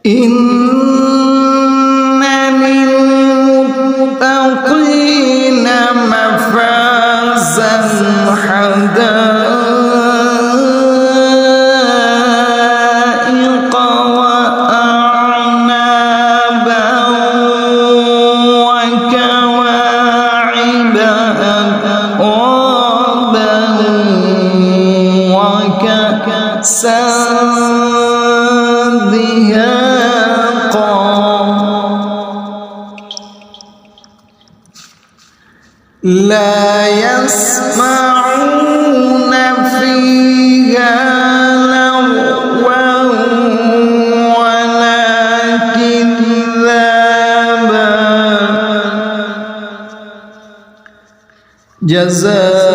إن للمتقين مفازا حدائق وأعنابا وكواعب أترابا وكأسا دهاقا لا يسمعون فيها لغوا ولا كذابا جزاء